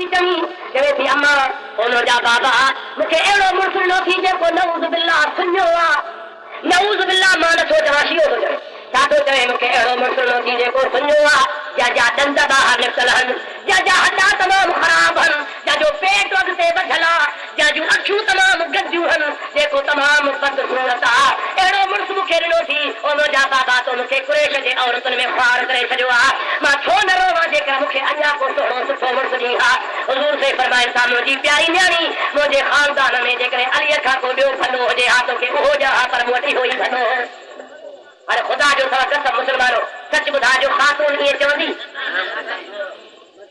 चवे थी अम्मा उन जा बाबा मूंखे अहिड़ो मुड़ुसु ॾिनो थी जेको नऊज़ बिल्लाह सुञो आहे। नऊज़ बिल्लाह मां नथो चवां शियो थो चवे छा थो चवे मूंखे अहिड़ो मुड़ुसु ॾिनो थी जेको सुञो आहे, जंहिंजा ॾंद ॿाहिरि निकितल आहिनि, जंहिंजा हॾा तमामु ख़राब आहिनि, जंहिंजो पेट अॻिते वधियल आहे, जंहिंजूं अखियूं तमामु गंदियूं आहिनि, जेको तमामु बदसूरत आहे। अहिड़ो मुड़ुसु मूंखे ॾिनो थी उन जा बाबा तो मूंखे कुरैश जे औरतुनि में ख़्वार करे छॾियो आहे। मां छो न रोवां जेकर मूंखे अञा को सुहिणो सुठो मुड़ुसु ॾी हा। हुज़ूर से फरमाइनि था मुंहिंजी प्यारी न्याणी मुंहिंजे ख़ानदान में जेकॾहिं अलीअ खां को ॿियो भलो हुजे हा तोखे उहो ॾियां पर मूं वटि इहो ई भलो। अरे ख़ुदा जो अथव कसम मुस्लमानो सच ॿुधाइजो ख़ातून ईअं चवंदी?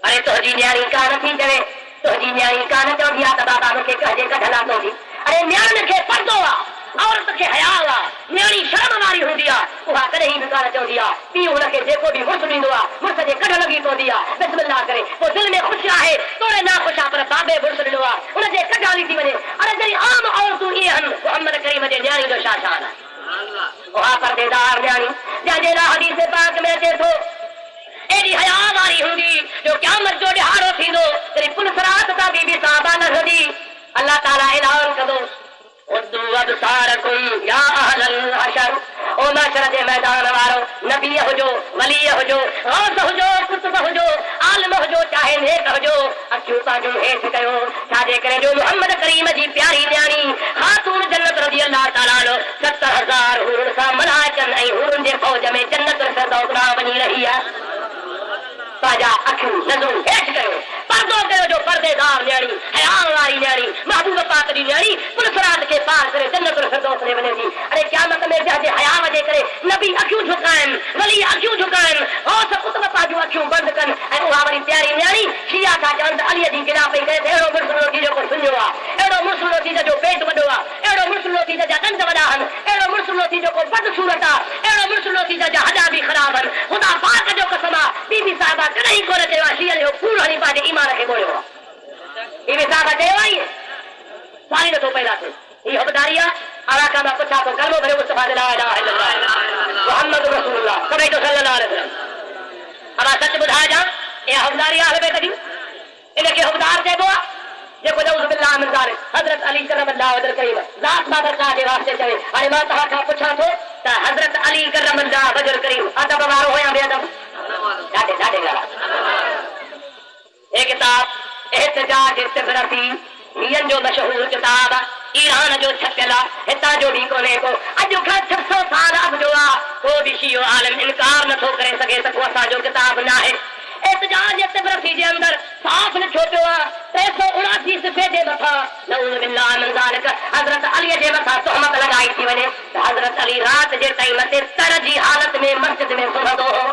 अरे तुंहिंजी न्याणी कान थी चवे, तुंहिंजी न्याणी कान चवंदी आहे त बाबा मूंखे कहिड़े कढला थो थी। अरे न्याणी खे पर्दो आहे, औरत खे हया आहे, न्याणी शर्म वारी हूंदी आहे, उहा कॾहिं बि कान चवंदी आहे। पीउ हुनखे जेको बि मुड़ुसु ॾींदो आहे मुड़ुस जे कढ लॻी पवंदी आहे बिस्मिल्लाह करे, पोइ दिलि में ख़ुशि आहे तोड़े ना ख़ुशि आहे पर बाबे मुड़ुसु ॾिनो आहे हुनजे कढ हली थी वञे। अरे जॾहिं आम औरतूं ईअं आहिनि मुहम्मद करीम जे न्याणी जो छा शान आहे? उहा परदेदार न्याणी जंहिंजे लाइ हदीस पाक में अचे थो एॾी हया वारी हूंदी जो क़यामत जो ॾिहाड़ो थींदो जॾहिं पुलिस रात तां बीबी साहबा न हूंदी अल्लाह ताला ऐलान कंदो या अहलल हशर, ओ महशर जे मैदान वारो नबी हुजो, वली हुजो, गौस हुजो, कुतुब हुजो, आलिम हुजो, चाहे नेक हुजो, अखियूं पंहिंजूं हेठि कयो छाजे करे जो मुहम्मद करीम जी प्यारी न्याणी ख़ातून जन्नत रज़ी अल्लाह ताला नो 70,000 हुरनि सां मलाइकनि ऐं हुरनि जे फौज में जन्नत फिरदौस ॾांहुं वञी रही आहे। पंहिंजा अखियूं नज़रूं हेठि कयो, पर्दो कयो जो परदेदार न्याणी हया वारी न्याणी महबूब पाक जी न्याणी पुलिस रात खे पार करे जन्नत फिरदौस में वञे थी। अरे क़यामत में जंहिंजे हया वजे करे नबी अखियूं झुकाइनि, वली अखियूं झुकाइनि, गौस कुतुब पंहिंजूं अखियूं बंदि कनि ऐं उहा वरी प्यारी न्याणी शिया था चवनि त अलीअ जी गिला पई करे अहिड़ो मुड़ुसु ॾिनो थी जेको सुञो आहे, अहिड़ो मुड़ुसु ॾिनो थी जंहिंजो पेट वॾो आहे, अहिड़ो मुड़ुसु ॾिनो थी जंहिंजा ॾंद वॾा आहिनि, अहिड़ो मुड़ुसु ॾिनो थी जेको बदसूरत आहे, अहिड़ो मुड़ुसु ॾिनो थी जंहिंजा हॾा बि ख़राब आहिनि। ख़ुदा पाक जो कसम आहे बीबी साहिबा कॾहिं कोन चयो आहे शीअ जो कूड़ हणी पंहिंजे ईमान खे ॿोड़ियो आहे। बीबी साहिबा चयो आहे सारी नथो पैदा थिए हीअ हक़दारी आहे। आला का मां पुछां थो कलमो भरियो मुस्तफ़ा ला इलाहा इल्लल्लाह मुहम्मद रसूलुल्लाह सभई तो सल्लल्लाहु अलैहि वसल्लम। अब सच ॿुधाइजां इहा हक़दारी आहे हले कॾहिं इनखे हक़दार चइबो आहे जेको नऊज़ बिल्लाह मिन ज़ालिक हज़रत अली करमल्लाहु वजह करीम ज़ात बाबरकाह जे वास्ते चवे। हाणे मां तव्हां खां पुछां थो त हज़रत अली करमल्लाहु वजह करीम अदब वारो हुया बेअदब? ॾाढे ॾाढे ॻाल्हि। हे किताब एहतिजाज तिबरती हीअं जो मशहूर किताब ईरान जो छपियल आहे, हितां जो बि कोन्हे को। अॼु खां 600 साल अॻु जो आहे, को बि शियो आलिम इनकार नथो करे सघे त को असांजो किताब न आहे। एहतिजाज तिबरती जे अंदरि साफ़ लिखियो पियो आहे 379 सिफ़े जे मथां नऊज़ बिल्लाह मिन ज़ालिक हज़रत अलीअ जे मथां तोहमत लॻाई थी वञे त हज़रत अली राति जे टाइम ते तर जी हालत में मस्जिद में सुम्हंदो हो।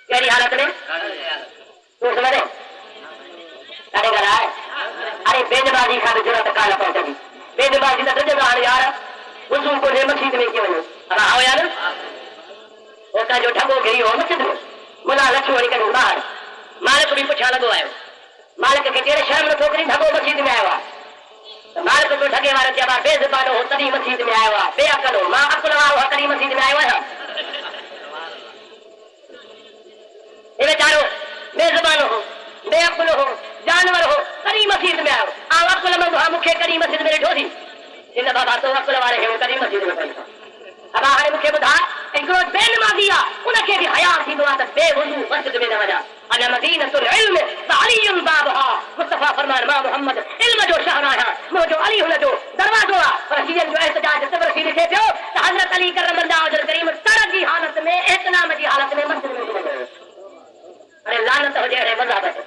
कहिड़ी हालत में? तूं सुम्हंदे ॾाढे ॻाल्हि आहे। अरे बेजबाजी खां ज़रूरत कान पहुचंदी, बेजबाजी त ॾिजंदो हाणे यार वुज़ू कोन्हे मस्जिद में कीअं वञो? अला हो यार उतां जो ढॻो घेरी हो मस्जिद में मुला लक्ष्मी वञी करे ॿाहिरि मालिक बि पुछा लॻो आयो, मालिक खे कहिड़े शर्म नथो करी ढॻो मस्जिद में आयो आहे त मालिक जो ढॻे वारो चइबो आहे बेज़बानो हो तॾहिं मस्जिद में आयो आहे, बेअक़ल हो मां अकुल वारो हो तॾहिं मस्जिद में आयो आहियां। हे वीचारो बेज़बान हो, बेअकुल हो, जानवर हो तॾहिं मस्जिद में आयो। आउं अकुल मंद हा मूंखे कॾहिं मस्जिद में ॾिठो थी? हिन बाबा तो अकुल वारे खे कॾहिं मस्जिद में पई। अब हाणे मूंखे ॿुधा हिकिड़ो बेनमाज़ी आहे उनखे बि हया थींदो आहे त बेवुज़ू मस्जिद में न वञा। अना मदीनतुल इल्म अलीयुन बाबहा मुस्तफ़ा फरमान मां मुहम्मद इल्म जो शहर आहियां, मुंहिंजो अली हुनजो दरवाज़ो आहे। पर हीअं जो एहतिजाज तिबरती लिखे पियो त हज़रत अली करमल्लाहु वजह करीम तर जी हालत में एहतनाम जी हालत में मस्जिद में घुमी वियो। अरे लानत हुजे अहिड़े मज़हब ते,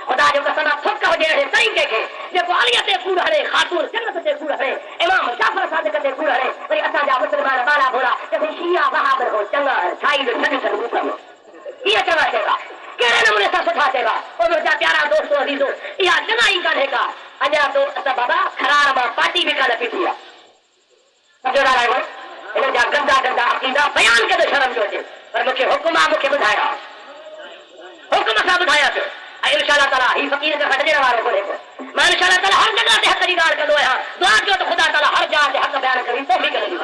ख़ुदा जो कसम थुक हुजे अहिड़े तरीक़े खे जेको अलीअ ते कूड़ हणे, ख़ातून जन्नत ते कूड़ हणे, इमाम जाफ़र सादिक़ ते कूड़ हणे, वरी असांजा मुस्लमान बाला भोला चवनि शिया बहादुर हो चङा छाई जो छॾी छॾ मूंखां इहा चङा चइबा कहिड़े नमूने सां सुठा चइबा। ओ मुंहिंजा प्यारा दोस्तो अज़ीज़ो इहा चङाई कान्हे का। अञा तो असां बाबा खरार मां पाटी बि कान पीती आहे। सम्झो ॻाल्हायो हिन जा गंदा गंदा अक़ीदा बयान करे शर्म जो अचे पर मूंखे हुकुम आहे मूंखे ॿुधाइणो आहे, हुकुम सां ॿुधायां पियो। ऐं इंशाअल्लाह ताला ही फ़क़ीर खे खटिजण वारो कोन्हे को। मां इंशाअल्लाह ताला हर जॻह ते हक़ जी ॻाल्हि कंदो आहियां, दुआ कयो त ख़ुदा ताला हर जॻह ते हक़ बयान करे तौफ़ीक़ ॾींदो।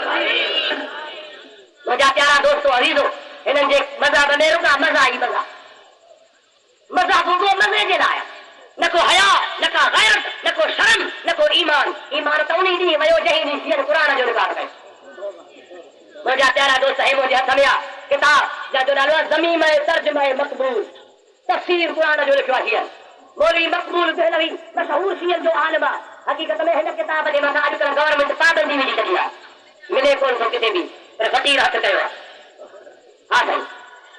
मुंहिंजा प्यारा दोस्तो अज़ीज़ो हिननि जे मज़हब में रुॻा मज़ा ई मज़ा हूंदो मज़े जे वयो जहीं दी सियन कुरान जो निकाल कयो मुझा प्यारा दोस्त है मुझे हथ में किताब जो नालो ज़मीम तर्जुमा मक़बूल तफसीर कुरान जो लिखियो आहे मौलवी मक़बूल देहलवी मशहूर सियन जो आलिम हकीकत में हिन किताब जे मथां अॼुकल्ह गवर्नमेंट पाबंदी विझी छॾी आहे मिले कोन थो किथे बि पर फ़क़ीर हथ कयो आहे हाँ साईं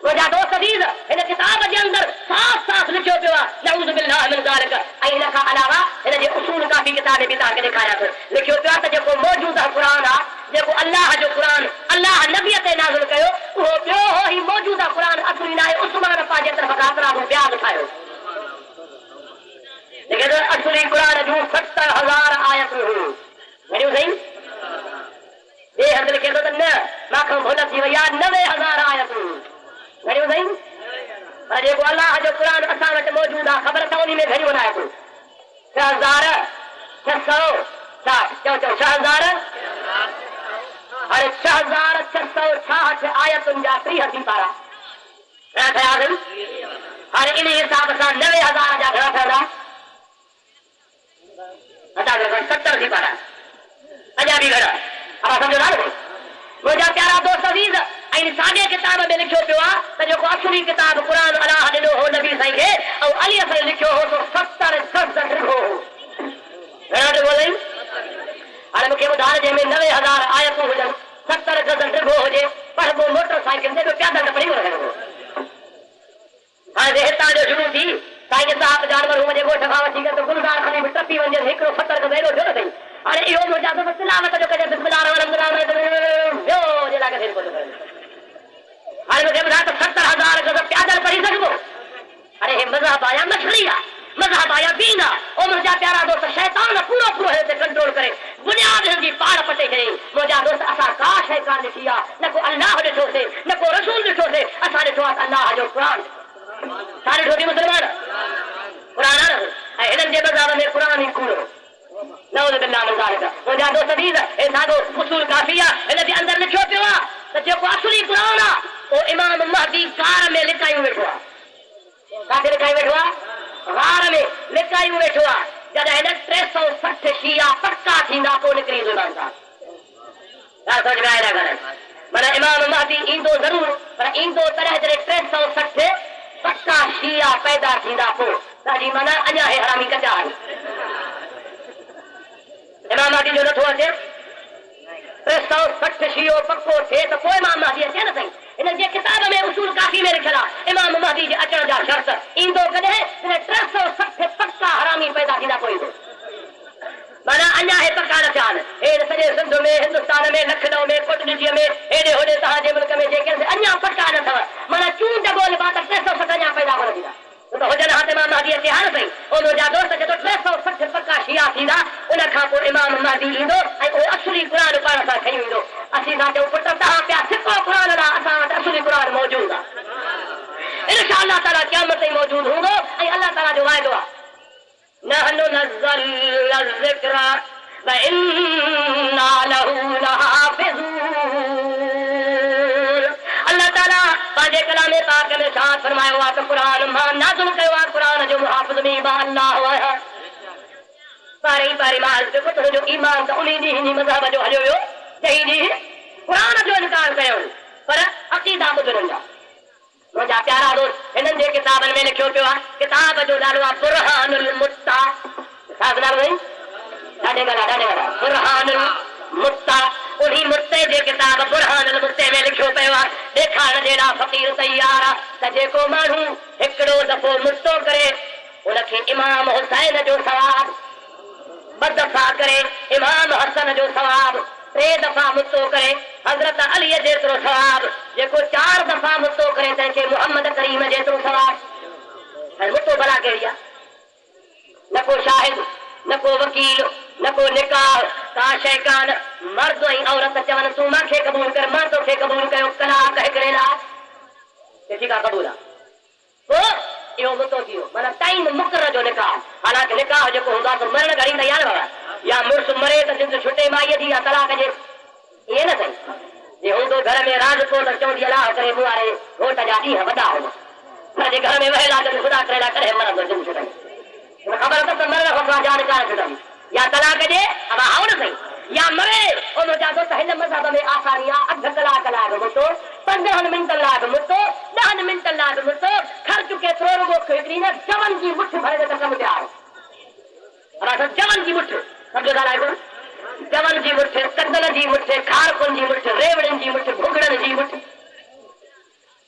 मुझा दोस्त अज़ीज़ हिन किताब जे अंदर साफ़ साफ़ लिखियो पियो आहे नऊज़ बिल्लाह मिन ज़ालिक ऐं हिन खां अलावा हिन जे उसूल काफ़ी किताब बि तव्हांखे ॾेखारिया थो लिखियो पियो आहे त जेको मौजूदा क़ुरान आहे जेको अल्लाह जो क़ुरान अल्लाह नबीअ ते नाज़िल कयो उहो ॿियो हो ही मौजूदा क़ुरान असली न आहे उस्मान पंहिंजे तरफ़ खां तराबो ब्याज ठाहियो लेकिन असली क़ुरान जूं 70,000 आयतूं हुयूं घणियूं साईं ॿिए हंधि लिखे थो त न मां भुल थी वई आहे 90,000 आयतूं घणियूं साईं पर जेको अल्लाह जो क़ुरान असां वटि मौजूद आहे ख़बर अथव उन में घणियूं आयतूं 6,660 चओ 6,000 हाणे 6,666 आयतुनि जा 30 थी पारा घणा थिया हाणे इन हिसाब सां 90,000 जा घणा ठहंदा 70 थी पारा अञा बि घणा अब समझो ना मुझा प्यारा दोस्त अज़ीज़ ऐं साॻे किताब में लिखियो पियो आहे त जेको असली किताब क़ुरान अलाह ॾिनो हो नबी साईं खे ऐं अलीअ साईं लिखियो हो तो 70 जज़ ॾिनो हो घणा ॾिनो साईं हाणे मूंखे ॿुधाए जंहिंमें 90,000 आयतूं हुजनि 70 जज़ ॾिनो हुजे पढ़बो मोटरसाइकिल ते प्यादल त पढ़ी वठंदो हाणे हितां जो शुरू थी साईं साहब जानवर मुंहिंजे ॻोठ खां वठी करे गुलज़ार खणी बि टपी वञे हिकिड़ो 70 गज़ एॾो थियो न साईं हाणे इहो मुंहिंजा दोस्त तिलावत जो कजे बिस्मिल्लाह ॿियो जे लाइ हाणे मूंखे ॿुधाए त 70,000 गज़ प्यादल पढ़ी सघिबो अरे हे मज़हब आया मछली आहे मज़हब आया दीन आहे ओ मुंहिंजा प्यारा दोस्त शैतान पूरो पूरो हिते कंट्रोल करे बुनियाद हिनजी पाड़ पटे छॾी मुंहिंजा दोस्त असां का शइ कान ॾिठी आहे न को अल्लाह ॾिठोसीं न को रसूल ॾिठोसीं असां ॾिठो आहे अल्लाह जो क़ुरान छा ॾिठो थी मुस्लमान क़ुरान ऐं हिननि जे मज़हब में क़ुरान ई कूड़ो नऊज़ बिल्लाह मिन ज़ालिक मुंहिंजा दोस्त अज़ीज़ हे साॻो उसूल काफ़ी आहे हिन जे अंदरि लिखियो पियो आहे त जेको असली क़ुरान आहे उहो इमाम महदी ग़ार में लिकायूं वेठो आहे किथे लिकायूं वेठो आहे ग़ार में लिकायूं वेठो आहे जॾहिं हिन 360 शिया पक्का थींदा पोइ निकिरी ईमान सां समझ में आया ना माना इमाम महदी ईंदो ज़रूर पर ईंदो तॾहिं जॾहिं 360 पक्का शिया पैदा थींदा पोइ ॾाढी माना अञा हे हरामी कचा आहिनि इमाम महदी जो नथो अचे 360 शियो पक्को थिए त पोइ इमाम महदी अचे न साईं हिन जे किताब में उसूल काफ़ी में लिखियल आहे इमाम महदी जे अचण जा शर्त ईंदो कॾहिं 360 पक्का हरामी पैदा थींदा पोइ ईंदो माना अञा हे पक्का न थिया आहिनि हे सॼे सिंध में हिंदुस्तान में लखनऊ में कोटनीअ में हेॾे होॾे तव्हांजे मुल्क में जेके अञा पक्का न अथव माना चूंड बोल बात 360 अञा पैदा कोन थींदा हुजनि हा त इमाम महदी अचे हा न साईं उन जा दोस्त जेको 360 पक्का शिया थींदा उन खां पोइ इमाम महदी ईंदो ऐं उहो असली क़ुरान पाण सां खणी ईंदो असीं था चऊं पुट तव्हां पिया सिको क़ुरान ॾांहुं असां वटि असली क़ुरान मौजूदु आहे इंशा अल्लाह ताला क़यामत ताईं मौजूदु हूंदो ऐं अल्लाह ताला जो वाइदो आहे नहनु नज़्ज़लना ज़िक्र व इन्ना लहू लहाफ़िज़ून अल्लाह ताला पंहिंजे कलाम पाक में इरशाद फरमायो आहे त क़ुरान मां नाज़िल कयो आहे क़ुरान जो मुहाफ़िज़ बि मां अल्लाह आहियां पारी मां तुंहिंजो ईमान त उन ॾींहुं हिन मज़हब जो हलियो वियो जंहिं ॾींहुं क़ुरान जो इनकार कयो पर अक़ीदा ॿुधनि जा मुंहिंजा प्यारा दोस्त हिननि जे किताबनि में लिखियो पियो आहे किताब जो नालो आहे बुरहानुल मुत्ता छा नालो साईं ॾाढे ॻाल्हि बुरहानुल मुत्ता उन्ही मुत्ते जे किताब बुरहानुल मुत्ते में लिखियो पियो आहे ॾेखारण जे लाइ फ़क़ीर तयार आहे त जेको माण्हू हिकिड़ो दफ़ो मुत्तो करे उनखे इमाम हुसैन जो सवाब 2 दफ़ा करे इमाम हसन जो सवाब 3 दफ़ा मुत्तो करे हज़रत अली जेतिरो सवाब जेको 4 दफ़ा मुत्तो करे तंहिंखे मुहम्मद करीम जेतिरो सवाब ऐं मुत्तो भला कहिड़ी आहे न को शाहिद न को वकील न को निकाह का शइ कान मर्द ऐं औरत चवनि तूं मूंखे क़बूल कर मां तोखे क़बूल कयो कलाक हिकिड़े लाइ ठीकु आहे क़बूल आहे पोइ इहो मुद्दो थी वियो माना टाइम मुक़रर जो निकाह हालांकि निकाह जेको हूंदो आहे मरण घड़ी त यार बाबा या मुड़ुस मरे त जिंद छुटे माईअ जी या तलाक जे इहे न सही जे हूंदो घर में राज को त चवंदी अलाह करे मूं वारे घोट जा ॾींहं वॾा हुआ पर जे घर में वहियल आहे त ख़ुदा करे करे मरंदो जिंद छुटंदी ख़बर अथसि त मरण खां पोइ जान कान छुटंदी या तलाक जे अब आओ न सही या मरे उन जा दोस्त हिन मज़हब में आसानिया अध कलाक लाइ मुतो 15 मिंट लाइ मुतो 10 मिंट लाइ मुतो ख़र्च केतिरो रुगो हिकिड़ी न जवन जी मुठ भरे त कम तयार असां जवन जी मुठ सम्झो था लाइबो जवन जी मुठ कंदन जी मुठ खारकुन जी मुठ रेवड़न जी मुठ भुगड़न जी मुठ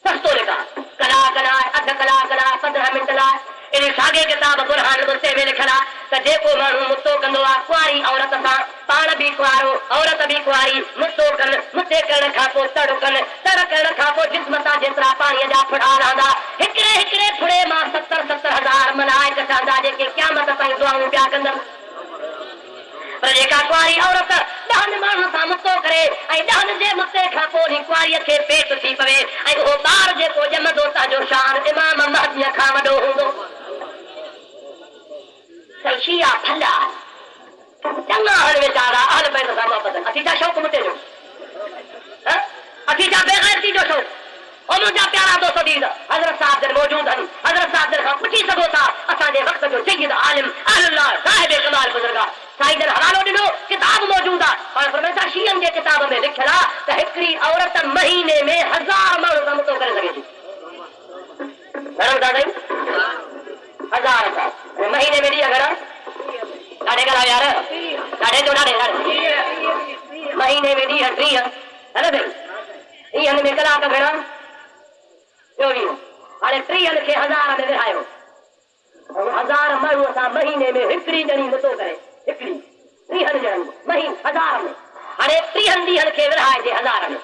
सस्तो लिखा कलाक लाइ अध कलाक लाइ 15 मिंट लाइ इन साॻे किताब कुरान मुते में लिखियल आहे त जेको माण्हू मुतो कंदो आहे कुआरी औरत सां पाण बि कुआरो औरत बि कुआरी मुतो कनि मुते करण खां पोइ तड़ कनि तड़ करण खां पोइ जिस्म सां जेतिरा पाणीअ जा फुड़ा रहंदा हिकिड़े हिकिड़े फुड़े मां 70,000 मलाइक ठहंदा जेके क़यामत ताईं दुआऊं पिया कंदनि पर जेका कुआरी औरत 10 माण्हुनि सां मुतो करे ऐं 10 जे मुते खां पोइ कुआरीअ खे पेट थी पवे ऐं उहो ॿार जेको ॼमंदो तव्हांजो शान इमाम महदीअ खां वॾो हूंदो शिया फला चङा हल वीचारा अहल बैत सां मोहबत असीं जा शौक़ मुटे जो असीं जा बेग़ैरती जो शौक़ और मुंहिंजा प्यारा दोस्त दीद हज़रत साहब जन मौजूद आहिनि हज़रत साहब जन खां पुछी सघो था असांजे वक़्त जो सय्यद आलिम अहलुल्लाह साहिब कमाल बुज़ुर्ग साईं जन हवालो ॾिनो किताब मौजूद आहे पर फरमाइता शीयन जे किताब में लिखियल आहे त हिकिड़ी औरत महीने में 1000 माण्हू सां मुतो करे सघे थी घणो था साईं 1000 सां महीने में ॾींहं घणा ॾाढे ॻाल्हायो यार ॾाढे जो ॾाढे महीने में ॾींहं 30 है न साईं ॾींहंनि में कलाक घणा 24 हाणे 30 खे 1000 में विहायो 1000 माण्हू सां महीने में हिकिड़ी ॼणी मुतो करे हिकिड़ी 30 ॼणनि महीने 1000 में हाणे 30 ॾींहंनि खे विहाइजे 1000 में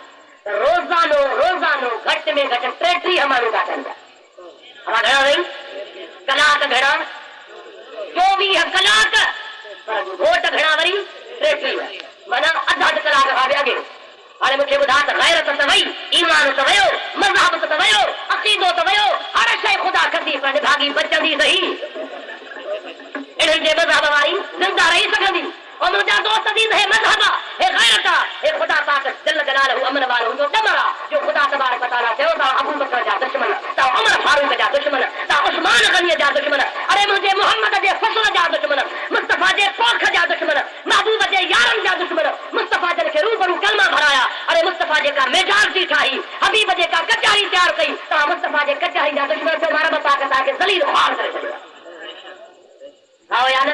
रोज़ानो घटि में घटि 33 माण्हू था थियनि पिया घणा साईं कलाक घणा 24 कलाक पर वोट घणा वरी 33 माना अध कलाक खां बि अॻे हाणे मूंखे ॿुधा त गैरत त वई ईमान त वियो मज़हब त वियो अक़ीदो त वियो हर शइ ख़ुदा कंदी पर निभागी बचंदी सही इन्हनि जे मज़हब वारी ज़िंदा रही सघंदी और मुंहिंजा दोस्त दीन हे मज़हब हे गैरत हे ख़ुदा पाक जल जलालहू अमन वारो जो ॾमर जो ख़ुदा तबारक व तआला चयो था अबू बकर जा दुश्मन ता उमर फारूक जा दुश्मन ता उस्मान गनी जा दुश्मन अरे मुंहिंजे मोहम्मद जे फसल जा दुश्मन मुस्तफा जे पोख जा दुश्मन महबूब जे यारनि जा दुश्मन मुस्तफा जन खे रूबरू कलमा भराया अरे मुस्तफा जेका मेजाज जी ठाही हबीब जेका कचारी तयार कई तव्हां मुस्तफा जे कचारी जा दुश्मन थियो मारब पाक तव्हांखे ज़लील ख़्वार करे छॾियो आओ यार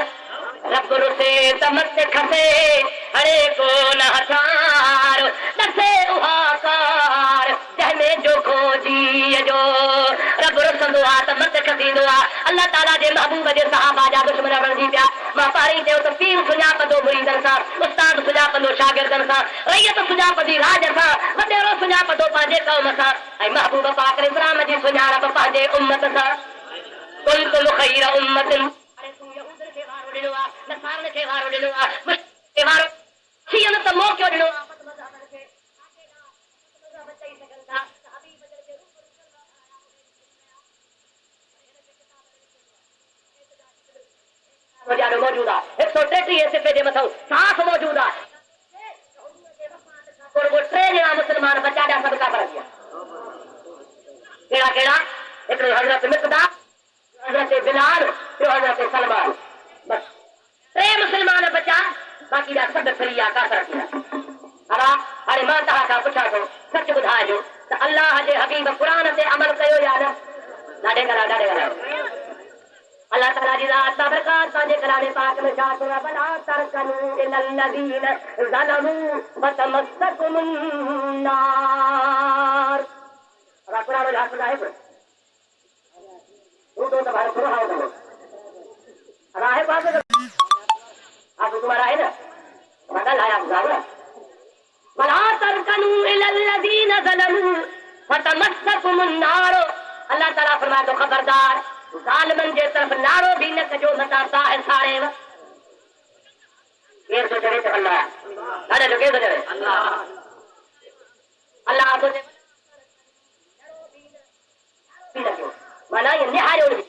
रब रुसे तमत खसे हरे को न हथार दसे उहा कार जंहिंमें जो खोजी जो रब रुसंदो आहे त मत खसींदो आहे अल्लाह ताला जे महबूब जे सहाबा जा दुश्मन बणिजी पिया मां पाणी चयो त पीर सुञापंदो मुरीदनि सां उस्ताद सुञापंदो शागिर्दनि सां रैयत सुञापंदी राज सां वॾेरो सुञापंदो पंहिंजे क़ौम सां ऐं महबूब पाक इस्लाम जी सुञाणप पंहिंजे उम्मत सां कुल खैर उम्मतिन नसारनि खे वारो ॾिनो आहे वारो थियनि त मौक़ो ॾिनो आहे मौजूद आहे 133 सिफ़े जे मथां साफ़ मौजूद आहे 3 ॼणा मुस्लमान बचा ॾिया सभु काफ़र थी विया कहिड़ा हिकिड़ो हज़रत मिक़दार हज़रत बिलाल ॿियो हज़रत सलमान बस 3 मुस्लमान बचा बाक़ी जा सभु फिरी विया काफ़र थी विया हाणे मां तव्हां खां पुछां थो सच ॿुधाइजो त अल्लाह जे हबीब क़ुरान ते अमल कयो या न ॾाढे ॻाल्हायो अल्लाह ताला जी ज़ात बाबरकात पंहिंजे कलाम पाक में छा चयो वला तरकनू इलल लज़ीन ज़लमू फतमस्सकुमुन नार क़ुरान में हासिल आहे तू तो भाई थोड़ा हाउ दो राह पास आप तुम्हारा है ना बदल आया जाओ वला तरकनू इलल लज़ीन ज़लमू फतमस्सकुमुन नार अल्लाह ताला फरमाए तो खबरदार ज़ालिमन जे तरफ नारो भी न कजो मता साहिर साड़े ये तो चले तो अल्लाह अरे जो के तो चले अल्लाह तो माना ये निहारो तो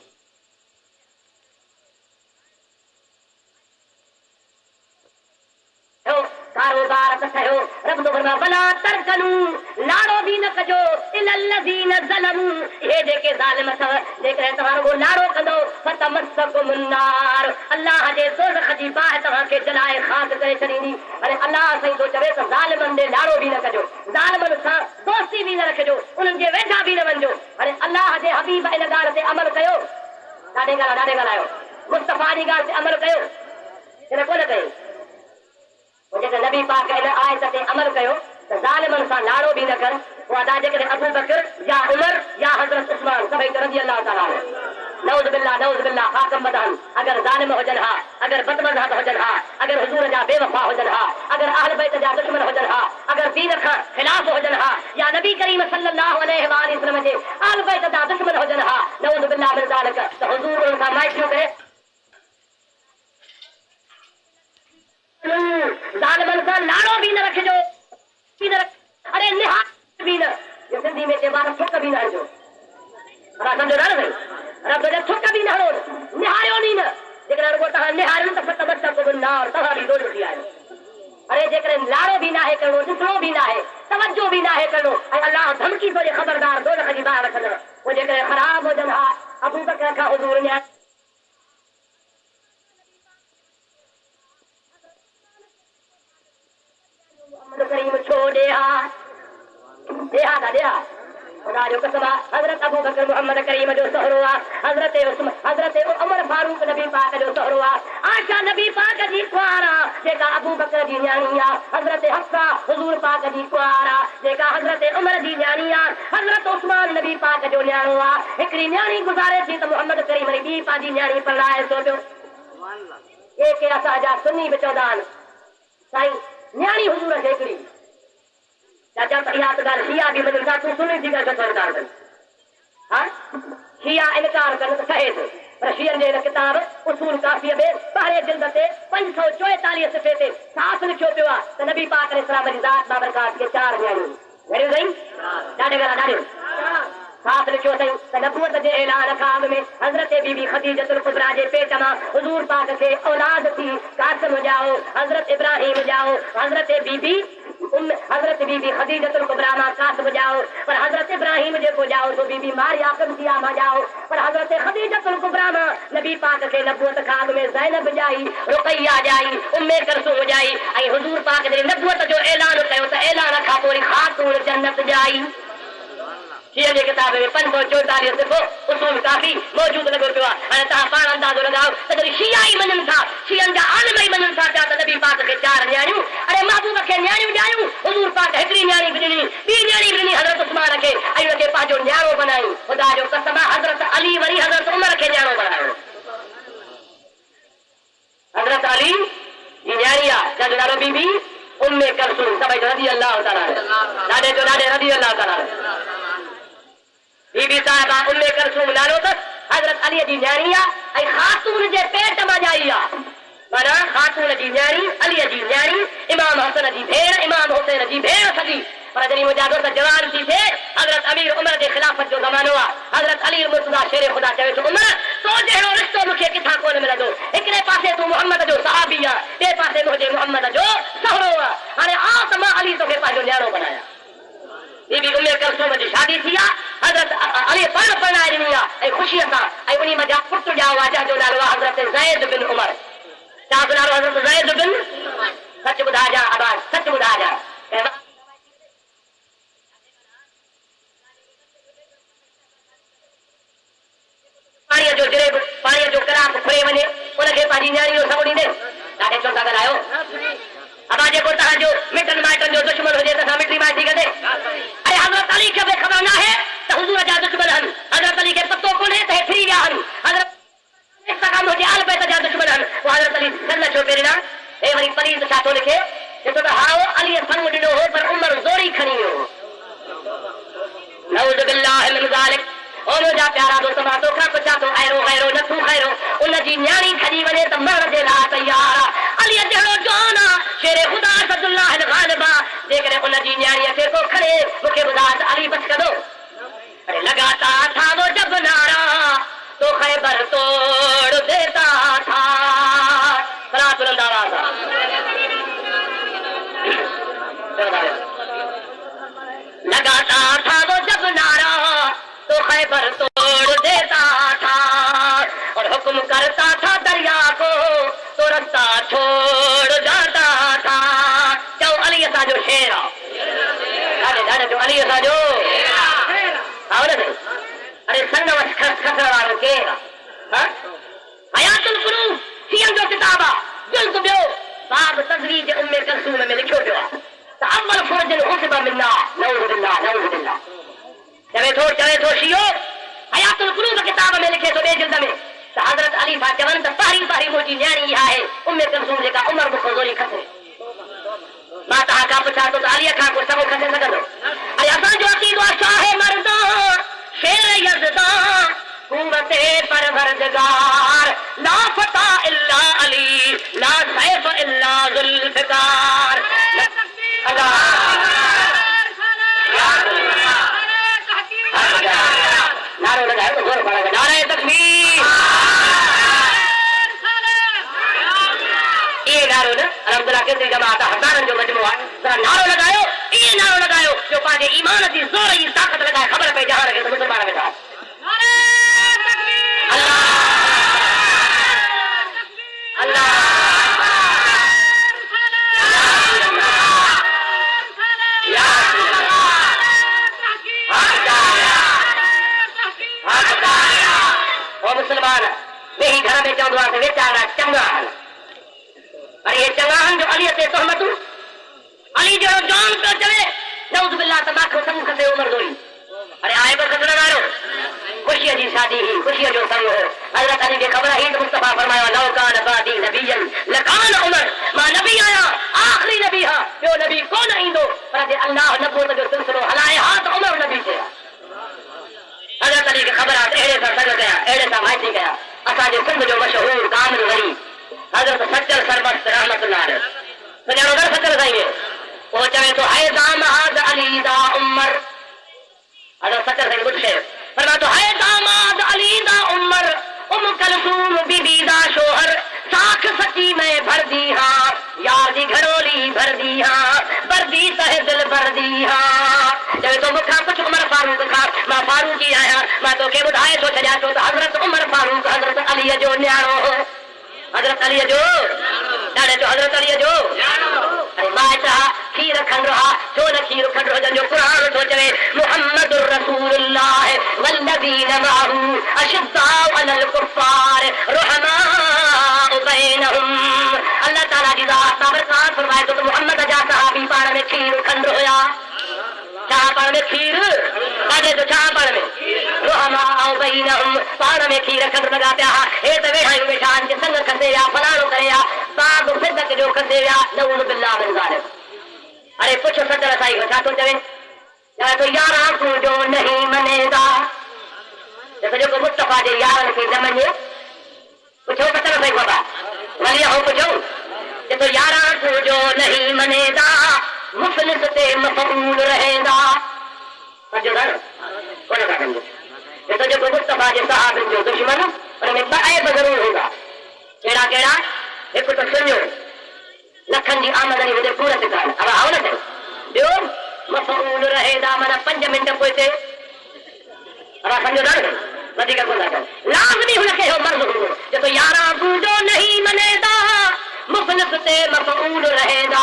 कारोबार त कयो रब तो फरमा वला तरकनू लाड़ो भी न कजो इलल्लज़ीन ज़लमू हे जेके ज़ालिम अथव जेकॾहिं तव्हां रुगो लाड़ो कंदो फतमस्सकुम नार अल्लाह जे दोज़ख जी बाहि तव्हांखे जलाए ख़ाक करे छॾींदी। अरे अल्लाह साईं थो चवे त ज़ालिमनि ॾे लाड़ो बि न कजो ज़ालिमनि सां दोस्ती बि न रखिजो उन्हनि जे वेझा बि न वञिजो। अरे अल्लाह जे हबीब इन ॻाल्हि ते अमल कयो ॾाढे ॻाल्हायो मुस्तफ़ा जी ॻाल्हि ते अमल कयो इन कोन कयो जेके नबी पाक इन आयत ते अमल कयो त ज़ालिमनि सां लाड़ो बि न कर वो अदा जेकॾहिं अबू बकर या उमर या हज़रत उस्मान सभई रज़ी अल्लाह ताला नऊज़ बिल्लाह हाकम मदहन अगर ज़ालिम हुजनि हा अगर बदमज़हब हुजनि हा अगर हुजूर जा बेवफ़ा हुजनि हा अगर अहल बैत जा दुश्मन हुजनि हा अगर दीन खां ख़िलाफ़ हुजनि हा या नबी करीम सल्लल्लाहु अलैहि वसल्लम जे अहल बैत जा दुश्मन हुजनि हा नऊज़ बिल्लाह मिन ज़ालिक त हुजूर उन सां माइटियूं करे ज़ालिमनि सां लाड़ो बि न रखिजो अरे निहार बि न सिंधी में चइबो आहे थुक बि न हणिजो पर सम्झो था न साईं रब जा थुक बि न हणो निहारियो नी न जेकॾहिं रुगो तव्हां निहारियो त फतमस्सकुम नार तव्हां बि दोज़ थी आहियो। अरे जेकॾहिं लाड़ो बि नाहे करिणो ॾिसणो बि नाहे तवजो बि नाहे करिणो ऐं अल्लाह धमकी थो ॾे ख़बरदार दोज़ख जी बाहि रखंदव पोइ जेकॾहिं ख़राब हुजनि हा अबू बकर खां हुजूर न्याय करीम छो ॾेहा खुदा जो कसम आहे हज़रत अबू बकर मोहम्मद करीम जो सोहरो आहे हज़रत उमर फारूक नबी पाक जो सोहरो आहे आशा नबी पाक जी कुंवार आहे जेका अबू बकर जी न्याणी आहे हज़रत हफ्सा हुजूर पाक जी कुंवार आहे जेका हज़रत उमर जी न्याणी आहे हज़रत उस्मान नबी पाक जो न्याणो आहे हिकिड़ी न्याणी गुज़ारे थी त मोहम्मद करीम वरी ॿी पंहिंजी न्याणी परणाए सोचियो के असांजा सुन्नी बि चवंदा आहिनि साईं न्याणी हुजूर खे हिकिड़ी चाचा त इहा त ॻाल्हि शिया बि मञनि था तूं सुनी थी करे इनकार कनि हा शिया इनकार कनि त ठहे थो पर शियनि जे हिन किताब उसूल काफ़ीअ में ॿारहें जिल्द ते 544 सिफ़े ते साफ़ लिखियो पियो आहे त नबी पाक अलैहिस्सलाम जी ज़ात बाबरकात खे 4 न्याणियूं घणियूं साईं ॾाढियूं साफ़ लिखियो अथई त नबूअत जे ऐलान खां अॻु में हज़रत बीबी खदीजतुल कुबरा जे पेट मां हुजूर पाक खे औलाद थी कासिम ॼाओ हज़रत इब्राहिम ॼाओ हज़रत बीबी खदीजतुल कुबरा मां कासिम ॼाओ पर हज़रत इब्राहिम जेको ॼाओ सो बीबी मारिया क़िब्तिया मां ॼाओ पर हज़रत खदीजतुल कुबरा मां नबी पाक खे नबूअत खां अॻु में ज़ैनब ॼाई रुक़ैया ॼाई उम्मे कुलसूम ॼाई ऐं हुजूर पाक जे नबूअत जो ऐलान कयो त ऐलान खां पोइ ख़ातून जन्नत ॼाई। शिया जे किताब में 544 सिफ़ो उसूल काफ़ी मौजूद लॻो पियो आहे। हाणे तव्हां पाण अंदाज़ो लॻाओ त जॾहिं शिया ई मञनि था शियनि जा आलिम ई मञनि था पिया त नबी पाक खे 4 न्याणियूं अरे महबूब खे न्याणियूं ॾियायूं हुजूर पाक हिकिड़ी न्याणी बि ॾिनी ॿी न्याणी बि ॾिनी हज़रत उस्मान खे ऐं हुनखे पंहिंजो न्याणो बनायूं ख़ुदा जो कसम आहे हज़रत अली वरी हज़रत उमर खे न्याणो बनायो हज़रत अली जी न्याणी आहे जंहिंजो नालो बीबी उम्मे कुलसूम सभई रज़ी अल्लाह ताला ॾाढे रज़ी अल्लाह ताला बीबी साहिबा उम्मे कुलसूम नालो अथसि हज़रत अलीअ जी न्याणी आहे ऐं ख़ातून जे पेट मां ॼाई आहे माना ख़ातून जी न्याणी अलीअ जी न्याणी इमाम हसन जी भेण इमाम हुसैन जी भेण सॼी पर जॾहिं मुंहिंजा दोस्त जवान थी थिए हज़रत अमीर उमर जे ख़िलाफ़त जो ज़मानो आहे हज़रत अली मुर्तज़ा शेर ख़ुदा चवे थो उमर तो जहिड़ो रिश्तो मूंखे किथां कोन मिलंदो हिकिड़े पासे तूं मोहम्मद जो सहाबी आहे ॿिए पासे मुंहिंजे मोहम्मद जो सहुरो आहे हाणे आ त मां अली तोखे पंहिंजो न्याणो बनायां बीबी उम्मे कुलसूम जी शादी थी आहे हज़रत अली पाण परणाए ॾिनी आहे ऐं ख़ुशीअ सां ऐं उन मां जा पुटु ॼाओ आहे जंहिंजो नालो आहे हज़रत ज़ैद बिन उमर छा नालो हज़रत ज़ैद बिन सच ॿुधाइजां आवाज़ सच ॿुधाइजां पाणीअ जो कलाक खुरे वञे उनखे पंहिंजी न्याणी जो सभु ॾींदे ॾाढे छो था ॻाल्हायो अबा जेको तव्हांजो मिटनि माइटनि जो दुश्मन हुजे त असां मिटी माइटी कंदे अरे हज़रत अली खे बि ख़बर न आहे त हुजूर जा दुश्मन आहिनि हज़रत अली खे पतो कोन्हे त हे फिरी विया आहिनि हज़रत कम हुजे आल बैत जा दुश्मन आहिनि पोइ हज़रत अली न छो पहिरियां हे वरी परीद छा थो लिखे ॾिसो त हाओ अलीअ संग ॾिनो हो पर उमर ज़ोरी खणी वियो नऊज़ बिल्लाह मिन ज़ालिक ओ मुंहिंजा प्यारा दोस्त मां तोखां पुछां थो अहिड़ो गैरो न तूं खैरो उनजी न्याणी खणी वञे त मरण जे लाइ तयार आहे अलीअ जहिड़ो जवान आहे शेरे ख़ुदा सदुल्लाह ग़ालिब आहे जेकॾहिं उनजी न्याणीअ खे को खणे मूंखे ॿुधा त अली बच कंदो अरे लगातार था वो जब नारा तो खैबर तोड़ देता था बड़ा बुलंद आवाज़ अली असांजो आओ न अरे संग वठ खसर वारो केर हयातुल कुलूब सियन जो किताब आहे जुल्द ॿियो बाब तजवीज उम्मे कलसूम में लिखियो पियो आहे त अव्वल फौजन हुसबा मिन्ना नऊज़ बिल्लाह चवे थो शियो हयातुल कुलूब किताब में लिखे थो ॿिए जिल्द में त हज़रत अली सां चवनि त पहिरीं मुंहिंजी न्याणी इहा आहे उम्मे कलसूम जेका उमर बुखो ज़ोरी खसे मां तव्हां खां पुछां थो त अलीअ खां को सभु खसे सघंदो ऐं असांजो अक़ीदो आहे शाहे मर्दा शेर यज़दा कुव्वते परवरदिगार ला फता इल्ला अली ला सैफ इल्ला ज़ुल्फ़िकार नारो लगाए तो जोर पड़ेगा नारे तकबीर ये नारो न अलहमदुलिल्लाह केतिरी जमात हज़ारनि जो मजमो आहे जरा नारो लगायो जो पंहिंजे ईमान जी ज़ोर जी ताक़त लगाए ख़बर पए जहान खे त मुसलमान वेठा मुसलमान वेही घर में चवंदो आहे त वेचारा चङा आहिनि अरे ये चङा आहिनि जो अलीअ ते तोहमतूं अली जहिड़ो जान पियो चवे नऊज़ बिल्लाह त माखो संग खसे उमर ज़ोरी अरे आए बि खसण वारो ख़ुशीअ जी शादी ही ख़ुशीअ जो संग हो हज़रत अली खे ख़बर ही त मुस्तफ़ा फरमायो लौ कान बादी नबियन लकान उमर मां नबी आहियां आख़िरी नबी हा ॿियो नबी कोन ईंदो पर जे अल्लाह नबूवत जो सिलसिलो हलाए हा त उमर नबी थिए हज़रत अली खे ख़बर आहे त अहिड़े सां संग कया अहिड़े सां माइटी कया असांजे सिंध जो मशहूर कामिल वरी हज़रत सच्चर सरमस्त रहमतुल्लाह अलैह सुञाणो न सच्चर साईं उहो चवे थो है दामाद अली दा उमर हज़रत सच्चर साईं ॿुध शइ फरमाए थो है दामाद अली दा उमर कलसूम बीबी दा शोहर साख सची में भरदी हाँ यार दी घरोली भरदी हाँ बरदी तहे दिल भरदी हाँ चवे तो मुखा कुछ उमर फारूक खा मां फारूक ही आया मां तो के बुधाए तो छजा तो हजरत उमर फारूक हजरत अली जो न्याणो हजरत अली जो ॾाढे तो हजरत अली जो अरे मां चाह खीर खंड रहा छो न खीर खंड रहो जो कुरान तो चवे मुहम्मदुर रसूलुल्लाह वल्लज़ीना माहू अशद्दाउ अलल कुफ़ार रुहमाउ बैनहुम अल्लाह ताला जी ज़ात साबरकार फरमाए तो मोहम्मद जा सहाबी पाण में खीर खंड हुया छा पाण में खीर काजे तो छा पाण में रुहमाउ बैनहुम पाण में खीर खंड लगा पिया हे त वेठायूं वेठा जे संग खसे या फलाणो करे या बाब फिदक जो खसे या नऊज़ बिल्लाह मिन ज़ालिक अरे पुछो सच्चर साईं छा थो चवे तो यार आंखों जो नहीं मनेगा जो मुस्तफा जे यारनि खे न मञे पुछो सच्चर साईं बाबा वली हो पुछो तो यार आंखों जो नहीं मनेगा मुफलिस ते मफऊल रहेगा समझो ना कोन था समझो तो जो मुस्तफा जे सहाबनि जो दुश्मन उनमें ॿ ऐब ज़रूर हूंदा कहिड़ा कहिड़ा हिकु तो सुञो लखन जी आमदनी हुजे पूरत कान अब आओ न ॿियो मफऊल रहेगा माना 5 मिंट पोइते अब समझो ना वधीक कोन था लाज़मी हुनखे हो मर्ज़ हूंदो जो तो यारा बूझो नहीं मनेगा मुफलिस ते मफऊल रहेगा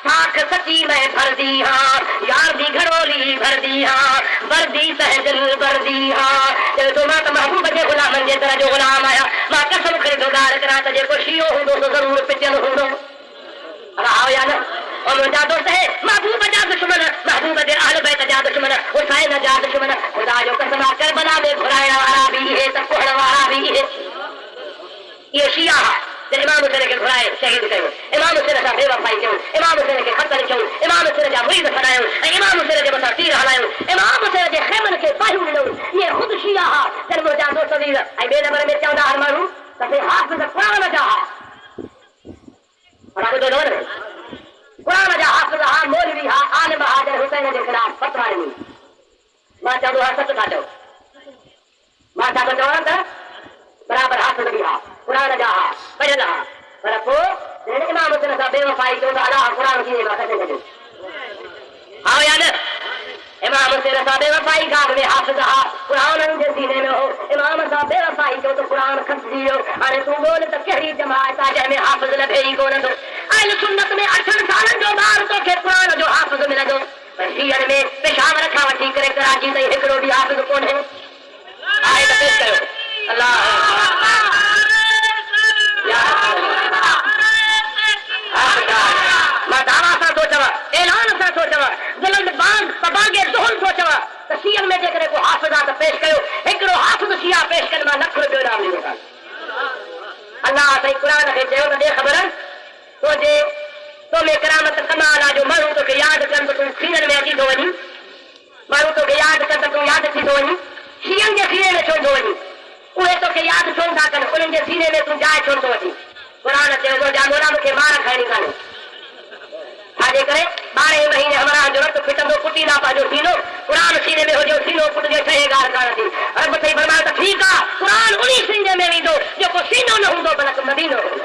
साख सची में भरदी हाँ यार दी घरोली भरदी हाँ बरदी तहदिल बरदी हाँ तो मां त महबूब जे गुलामन जे तरह जो गुलाम आया मां कसम खरीदो गार करा त जेको शियो हूंदो तो ज़रूर पिटियल हूंदो अब आओ या न और मुंहिंजा दोस्त है महबूब जा दुश्मन महबूब जे अहल बैत जा दुश्मन हुसैन जा दुश्मन खुदा जो कसम करबला में घुराइण वारा भी है त कोहण वारा भी है ये शिया इमाम हुसैन के घुराए शहीद कयो इमाम हुसैन सां बेवफाई कयो इमाम हुसैन के ख़त लिखियो इमाम हुसैन जा मुरीद फड़ायो इमाम हुसैन जे मथां तीर हलायो इमाम हुसैन जे ख़ैमन के बाहियूं ॾिनो ये ख़ुद शिया हा जन मुंहिंजा दोस्त वीर ऐं ॿिए नंबर में चवंदा हर माण्हू त हाफ़िज़ क़ुरान जा हा पर ॿुधो न क़ुरान जा हाफ़िज़ हा मौलवी हा आलिम हा जन हुसैन जे ख़िलाफ़ फतवा ॾिनी मां चवंदो हा सच था चओ मां छा थो चवां त बराबरि हाफ़िज़ बि हा क़ुरान जा हा पढ़ियल हा पर पोइ इमाम हुसैन सां बेवफाई कयो त अलाह क़ुरान कीअं मां कटे छॾियो हा या न इमाम हुसैन सां बेवफाई खां अॻु में हाफ़िज़ हा क़ुरान जे सीने में हो इमाम सां बेवफाई कयो त क़ुरान खसिजी वियो हाणे तूं ॻोल्ह त कहिड़ी जमात आहे जंहिंमें हाफ़िज़ लभे ई कोन थो अहल सुन्नत में 8 सालनि जो ॿार तोखे क़ुरान जो हाफ़िज़ मिलंदो सीहर में पेशावर खां वठी करे कराची ताईं हिकिड़ो बि हाफ़िज़ कोन्हे आहे त पेश कयो अल्लाह मां दावा सां थो चवां ऐलान सां थो चवां बागे दुहल थो चवां त सीहर में जेकॾहिं को हाफ़िज़ आहे त पेश कयो हिकिड़ो हाफ़िज़ शिया पेश करे मां लख रुपयो इनाम ॾींदो अल्लाह साईं क़ुरान खे चयो त ॾे ख़बर तुंहिंजे तो में करामत कमाल आहे जो माण्हू तोखे यादि कनि त तूं सीननि में अची थो वञी माण्हू तोखे यादि कनि त तूं यादि थी थो वञी शींहनि जे सीने में छो थो वञी उहे तोखे यादि छो था कनि उन्हनि जे सीने में तूं जाइ छो थो वठी क़ुरान चयो जानोरा मूंखे ॿार खाइणी कान्हे छाजे करे 12 महीने हमारा जो रत फिटंदो कुटी ना पाजो सीनो कुरान सीने में हुजो सीनो कुट जे ठहे गार कान थी रब सही फरमायो त ठीक आ कुरान उनी सीने में विंदो जेको सीनो न हूंदो बल्कि मदीनो हूंदो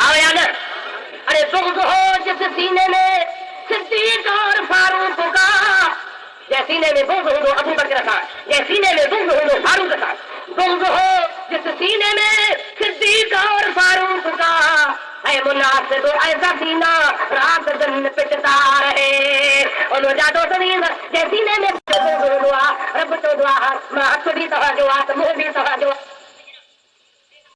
आओ याद अरे बुग़्ज़ हो जिस सीने में सिद्दीक़ और फारूक का जै सीने में बुग़्ज़ हूंदो अबू बकर सां जै सीने में बुग़्ज़ हूंदो फारूक सां बुग़्ज़ हो जिस सीने में सिद्दीक़ और फारूक का है मुनासिब ऐसा सीना रात दिन पिटता रहे और जादो तवीन जै सीने में बुग़्ज़ हूंदो आहे रब तो दुआ मां हथ भी तव्हांजो आहे त मुंहुं भी तव्हांजो